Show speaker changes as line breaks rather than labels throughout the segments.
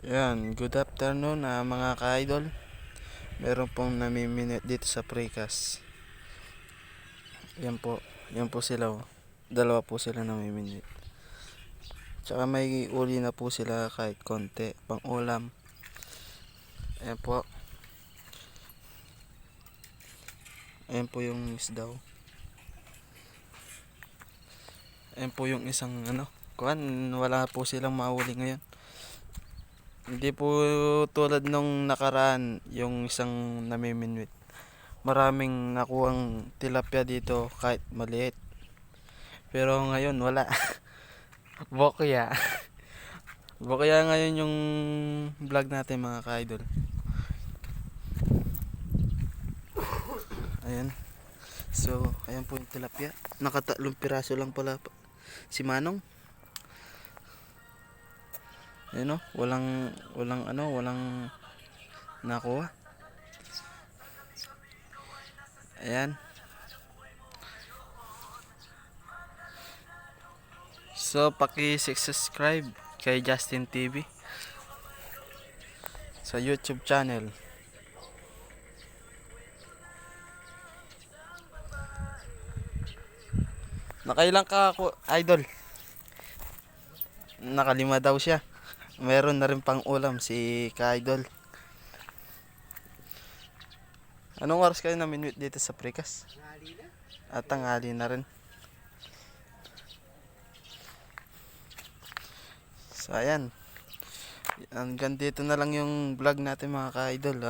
Yan, good afternoon mga ka-idol. Meron pong nami-minute dito sa Precast. Yan po, yan po sila oh. Dalawa po sila nami-minute. Tsaka may uli na po sila kahit konti, pang ulam. Ayan po. Ayan po yung isda oh. Ayan po yung isang wala po silang mauli ngayon. Hindi po tulad nung nakaraan, yung isang namiminwit. Maraming nakuhang tilapia dito kahit maliit. Pero ngayon wala. Bokya. Bokya ngayon yung vlog natin mga ka-idol. Ayan. So, ayan po yung tilapia. Nakatatlong piraso lang pala si Manong. Ayan o, walang nakuha. Ayan. So, paki-subscribe kay Justin TV sa YouTube channel. Nakailang ka ako, idol? Nakalima daw siya. Meron na rin pang ulam si ka-idol. Anong oras kayo naminwit dito sa Precast? At tanghali na rin. So ayan. Hanggang dito na lang yung vlog natin mga ka-idol.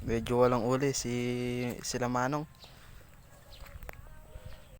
Medyo walang uli sila Manong.